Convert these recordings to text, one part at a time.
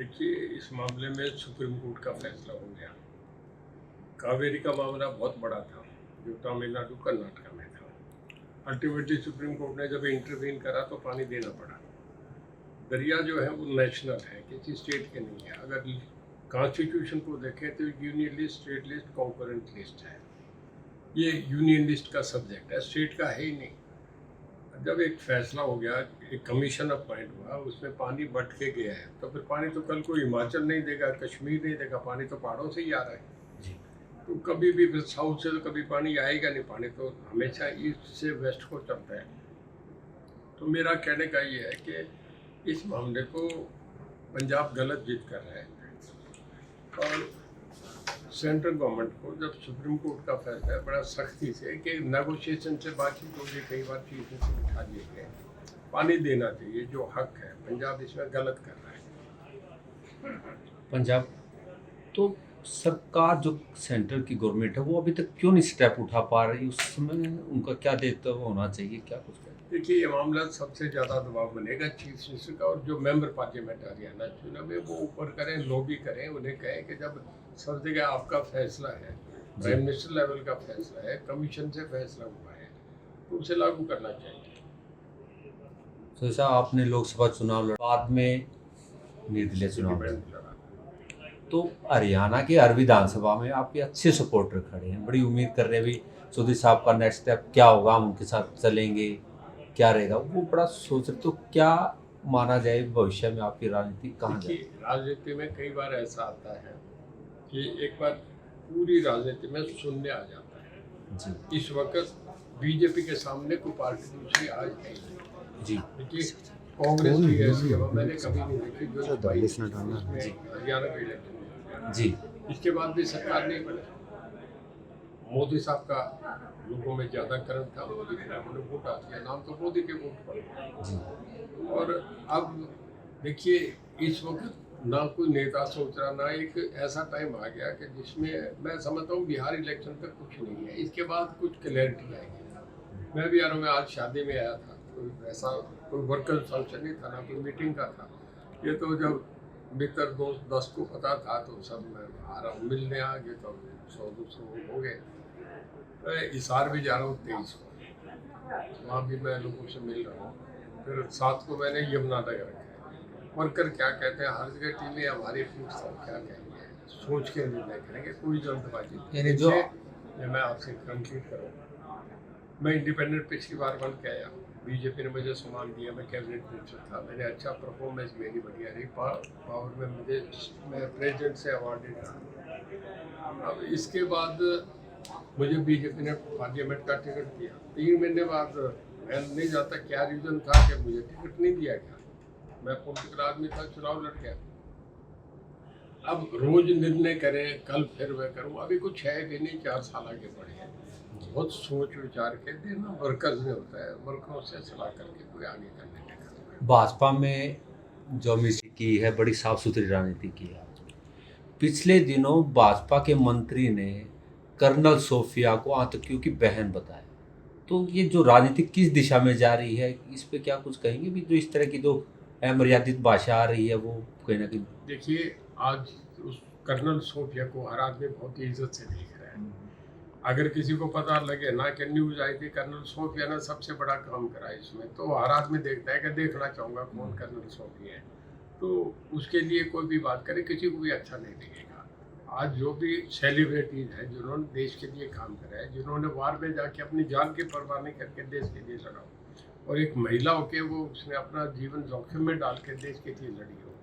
देखिए, इस मामले में सुप्रीम कोर्ट का फैसला हो गया। कावेरी का मामला बहुत बड़ा था, जो तमिलनाडु कर्नाटक में था। अल्टीमेटली सुप्रीम कोर्ट ने जब इंटरवीन करा तो पानी देना पड़ा। दरिया जो है वो नेशनल है, किसी स्टेट के नहीं है। अगर कॉन्स्टिट्यूशन को देखें तो union list, state list, concurrent list है। ये यूनियन लिस्ट का सब्जेक्ट है, स्टेट का है ही नहीं। जब एक फैसला हो गया, एक कमीशन अपॉइंट हुआ, उसमें पानी बट के गया है, तो फिर पानी तो कल को हिमाचल नहीं देगा, कश्मीर नहीं देगा, पानी तो पहाड़ों से ही आ रहा है जी। तो कभी भी फिर साउथ से तो कभी पानी आएगा नहीं। पानी तो हमेशा ईस्ट से वेस्ट को चलता है। तो मेरा कहने का ये है कि इस मामले को पंजाब गलत जिद कर रहा है और सेंट्रल गवर्नमेंट को, जब सुप्रीम कोर्ट का फैसला है, बड़ा सख्ती से कि नेगोशिएशन से बातचीत हो गई, कई बार चीज़ों से उठा लिए गए, पानी देना चाहिए जो हक है। पंजाब इसमें गलत कर रहा है। पंजाब तो सरकार जो सेंट्रल की गवर्नमेंट है वो अभी तक क्यों नहीं स्टेप उठा पा रही? उस समय उनका क्या देखते हुए होना चाहिए, क्या कुछ कहते देखिए, ये मामला सबसे ज़्यादा दबाव बनेगा चीफ मिनिस्टर का, और जो मेंबर पार्लियामेंट हरियाणा चुनाव है वो ऊपर करें, लॉबी करें, उन्हें कहें कि जब सब जगह आपका फैसला है, प्राइम मिनिस्टर लेवल का फैसला है, कमीशन से फैसला हुआ है, तो उसे लागू करना चाहिए। तो ऐसा आपने लोकसभा चुनाव लड़ा, बाद में निर्दलीय चुनाव लड़ा, तो हरियाणा के हर विधानसभा में आपके अच्छे सपोर्टर खड़े हैं, बड़ी उम्मीद कर रहे हैं अभी चौधरी साहब का नेक्स्ट स्टेप क्या होगा, हम उनके साथ चलेंगे, क्या रहेगा, वो बड़ा सोच रहे। तो क्या माना जाए भविष्य में आपकी राजनीति कहाँ जाए? देखिए, राजनीति में कई बार ऐसा आता है कि एक बार पूरी राजनीति में शून्य आ जाता है। जी इस वक्त बीजेपी के सामने कोई पार्टी दूसरी आज नहीं। जी देखिए, कांग्रेस की ऐसी हवा मैंने कभी नहीं देखी जो हरियाणा के इलेक्शन में। जी इसके बाद भी सरकार नहीं बनी। मोदी साहब का लोगों में ज्यादा करंट था, मोदी के नाम ने वोट आ दिया, नाम तो मोदी के वोट पर। जी। और अब देखिए, इस वक्त ना कोई नेता सोच रहा, ना एक ऐसा टाइम आ गया कि जिसमें मैं समझता हूँ बिहार इलेक्शन तक कुछ नहीं है, इसके बाद कुछ क्लैरिटी आएगी। मैं भी यार, मैं आज शादी में आया था, कोई ऐसा कोई वर्कर फंक्शन नहीं था, ना कोई मीटिंग का था। ये तो जब मित्र दोस्त 10 को पता था तो सब मैं आ रहा हूँ, मिलने आ गए तो 100-200 हो गए। मैं इसार भी जा रहा हूँ 23 को, वहाँ भी मैं लोगों से मिल रहा हूँ। फिर 7 को मैंने यमुनानगर रखा है। वर्कर क्या कहते हैं, हर जगह टीमें हमारी पूछता हूँ क्या कहेंगे, सोच के निर्णय करेंगे, कोई जल्दबाजी यानी जो मैं आपसे कंप्लीट करूँगा। मैं इंडिपेंडेंट पिछली बार बन के आया, बीजेपी ने मुझे सम्मान दिया, मैं कैबिनेट मिनिस्टर था, मैंने अच्छा परफॉर्मेंस मेरी बढ़िया रही, पावर में मैं प्रेसिडेंट से अवार्डेड रहा। अब इसके बाद मुझे बीजेपी ने पार्लियामेंट का टिकट दिया। 3 महीने बाद मैं नहीं जानता क्या रीजन था कि मुझे टिकट नहीं दिया गया। मैं पॉलिटिकल आदमी था, चुनाव लड़ गया। अब रोज निर्णय करें, कल फिर मैं करूँ, अभी कुछ है भी नहीं, 4 साल आगे बढ़े हैं। बहुत सोच विचार के देना वर्कर्स में होता है, वर्करों से सलाह करके कोई आगे करने का। भाजपा में जो मिसी की है, बड़ी साफ सुथरी राजनीति की है। पिछले दिनों भाजपा के मंत्री ने कर्नल सोफिया को आतंकियों की बहन बताया। तो ये जो राजनीति किस दिशा में जा रही है, इस पे क्या कुछ कहेंगे भी? जो इस तरह की जो अमर्यादित भाषा आ रही है वो कहीं ना कहीं। देखिए, आज उस कर्नल सोफिया को हर आदमी बहुत ही इज्जत से देख रहा है। अगर किसी को पता लगे ना कि न्यूज आई थी कर्नल सोफिया ने सबसे बड़ा काम करा इसमें, तो हर आदमी देखता है कि देखना चाहूँगा कौन कर्नल सोफिया है। तो उसके लिए कोई भी बात करे, किसी को भी अच्छा नहीं लगेगा। आज जो भी सेलिब्रिटीज हैं जिन्होंने देश के लिए काम करा है, जिन्होंने वार में जाके अपनी जान की परवाह नहीं करके देश के लिए लड़ा, और एक महिला होके वो उसने अपना जीवन जोखिम में डाल के देश के लिए लड़ी हो,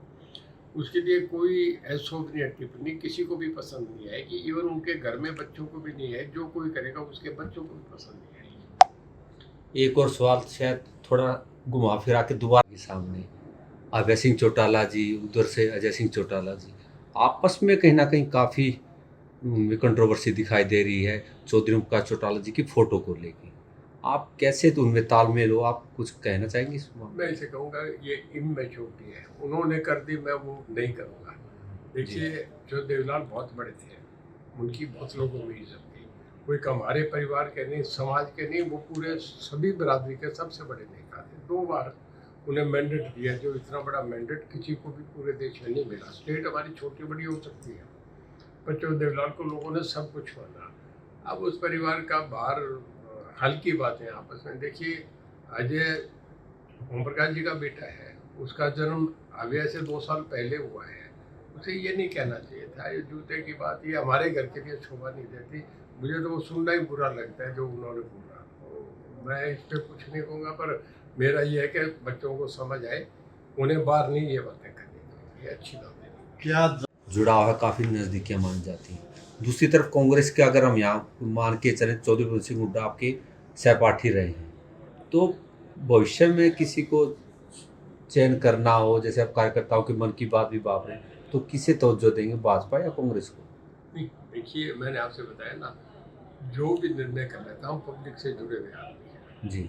उसके लिए कोई अशोभनीय टिप्पणी किसी को भी पसंद नहीं आएगी। इवन उनके घर में बच्चों को भी नहीं है, जो कोई करेगा उसके बच्चों को भी पसंद नहीं आएगी। एक और सवाल शायद थोड़ा घुमा फिरा के दोबारा के सामने, अभय सिंह चौटाला जी, उधर से अजय सिंह चौटाला जी, आपस में कहीं ना कहीं काफ़ी कंट्रोवर्सी दिखाई दे रही है चौधरी मुक्ता चौटाला जी की फ़ोटो को लेके। आप कैसे तो उनमें तालमेल हो, आप कुछ कहना चाहेंगे इस मामले में? मैं इसे कहूँगा ये इमेच्योरिटी है, उन्होंने कर दी, मैं वो नहीं करूँगा। देखिए, जो देवलाल बहुत बड़े थे, उनकी बहुत लोगों में इज्जत थी, कोई हमारे परिवार के नहीं, समाज के नहीं, वो पूरे सभी बिरादरी के सबसे बड़े नेता थे। 2 बार उन्हें मैंडेट दिया, जो इतना बड़ा मैंडेट किसी को भी पूरे देश में नहीं मिला। स्टेट हमारी छोटी बड़ी हो सकती है, पर जो देवलाल को लोगों ने सब कुछ माना। अब उस परिवार का बाहर हल की बातें आपस में देखिए। अजय ओम प्रकाश जी का बेटा है, उसका जन्म अभी से 2 साल पहले हुआ है। उसे ये नहीं कहना चाहिए था, ये जूते की बात, ये हमारे घर के लिए शोभा नहीं देती। मुझे तो वो सुनना ही बुरा लगता है जो उन्होंने बोला। तो मैं इस पर कुछ नहीं कहूँगा, पर मेरा ये है कि बच्चों को समझ आए, उन्हें बाहर नहीं ये बातें करनी चाहिए, ये अच्छी बात है। क्या जुड़ाव है, काफ़ी नज़दीकियाँ मान जाती हैं। दूसरी तरफ कांग्रेस के अगर हम यहाँ मान के चलें, चौधरी बलवंत सिंह हुड्डा आपके सहपाठी रहे हैं, तो भविष्य में किसी को चयन करना हो, जैसे आप कार्यकर्ताओं के मन की बात भी बाप रहे हैं, तो किसे तवज्जो देंगे, भाजपा या कांग्रेस को? नहीं, देखिए मैंने आपसे बताया ना, जो भी निर्णय कर रहे थे हम पब्लिक से जुड़े हुए आदमी हैं। जी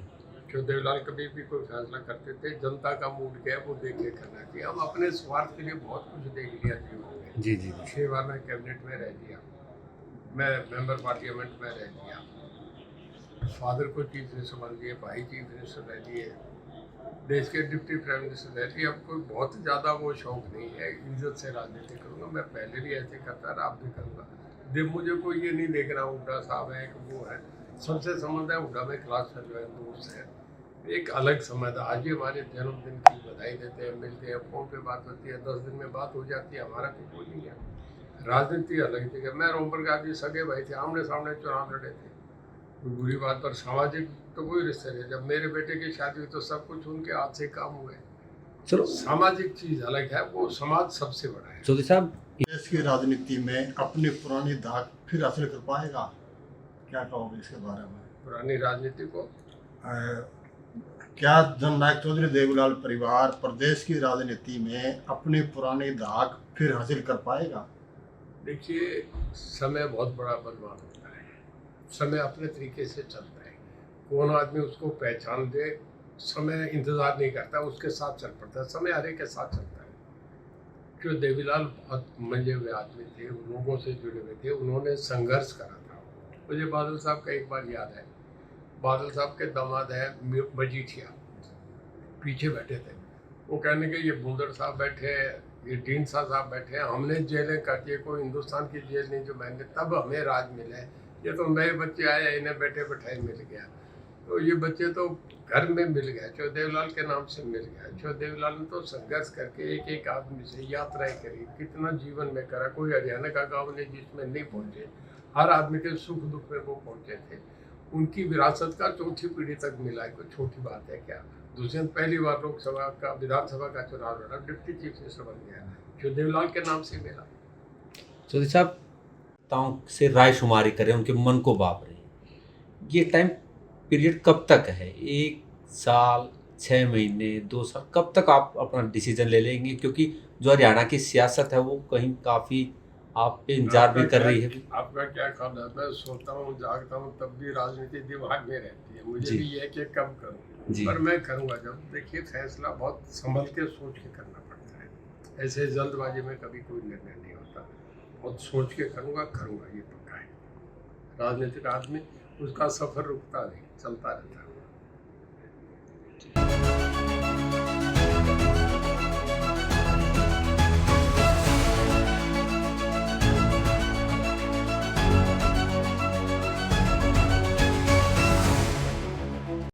जो देवलाल कभी भी कोई फैसला करते थे, जनता का मूड क्या है वो देख के करना चाहिए। हम अपने स्वार्थ के लिए बहुत कुछ देख लिया जीवन में। जी जी 6 बार मैं कैबिनेट में रह लिया, मैं मेंबर पार्लियामेंट में रह लिया, फादर को चीफ मिनिस्टर बन दिए, भाई चीफ मिनिस्टर रह लिए, देश के डिप्टी प्राइम मिनिस्टर रह लिए। अब कोई बहुत ज़्यादा वो शौक नहीं है, इज्जत से राजनीति करूँगा। मैं पहले भी ऐसे करता रहा, अब भी करूँगा। देख मुझे कोई ये नहीं देख रहा हुड्डा साहब है कि वो है, सबसे संबंध है हुड्डा में, क्लास में जो है दोस्त है, एक अलग समझ। आज भी हमारे जन्मदिन की बधाई देते हैं, मिलते हैं, फोन पे बात होती है, 10 दिन में बात हो जाती है। हमारा कोई नहीं है, राजनीति अलग जगह। मैं ओम प्रकाश जी सगे भाई थे, आमने सामने चुनाव लड़े थे, कोई बुरी बात। पर सामाजिक तो कोई रिश्ते नहीं। जब मेरे बेटे की शादी हुई तो सब कुछ उनके हाथ से काम हुए। चलो सामाजिक चीज अलग है, वो समाज सबसे बड़ा है। चौधरी साहब, देश की राजनीति में अपनी पुरानी धाक फिर हासिल कर पाएगा? क्या कहोगे इसके बारे में? पुरानी राजनीति को क्या जननायक चौधरी देवीलाल परिवार प्रदेश की राजनीति में अपनी पुरानी धाक फिर हासिल कर पाएगा? देखिए, समय बहुत बड़ा बलवान होता है, समय अपने तरीके से चलता है। कौन आदमी उसको पहचान दे, समय इंतजार नहीं करता, उसके साथ चल पड़ता है। समय हर एक के साथ चलता है। जो देवीलाल बहुत मंजे हुए आदमी थे, लोगों से जुड़े हुए थे, उन्होंने संघर्ष करा था। मुझे बादल साहब का एक बार याद है, बादल साहब के दामाद है मजीठिया, पीछे बैठे थे। वो कहने के ये बुंदड़ साहब बैठे, ये डीन साहब बैठे, हमने जेलें काटी, कोई हिंदुस्तान की जेल नहीं जो मैंने, तब हमें राज मिला है। ये तो नए बच्चे आए, इन्हें बैठे बैठाए मिल गया। तो ये बच्चे तो घर में मिल गया, चौधरी देवलाल के नाम से मिल गया। चौधरी देवलाल ने तो संघर्ष करके एक एक आदमी से यात्राएं करी, कितना जीवन में करा। कोई हरियाणा का गाँव नहीं जिसमें नहीं पहुँचे, हर आदमी के सुख दुख में वो पहुँचे थे। उनकी विरासत का चौथी पीढ़ी तक मिला है, कोई छोटी बात है क्या? दुष्यंत पहली बार लोकसभा का, विधानसभा का चुनाव लड़ा, डिप्टी चीफ मिनिस्टर बन गया, जो देवलाल के नाम से मिला। चौधरी साहब, ताओं से राय शुमारी करें, उनके मन को बाप रहे, ये टाइम पीरियड कब तक है? 1 साल, 6 महीने, 2 साल, कब तक आप अपना डिसीजन ले लेंगे? क्योंकि जो हरियाणा की सियासत है वो कहीं काफ़ी आप पे इंतजार भी कर रही है। आपका क्या ख्याल है? मैं सोता हूँ, जागता हूँ, तब भी राजनीति दिमाग में रहती है। मुझे जी। भी ये है कि कब करूँ, जी। पर मैं करूँगा जब। देखिए, फैसला बहुत संभल के सोच के करना पड़ता है। ऐसे जल्दबाजी में कभी कोई निर्णय नहीं होता। बहुत सोच के करूँगा, ये पक्का है। राजनीतिक आदमी, उसका सफर रुकता नहीं, चलता रहता है।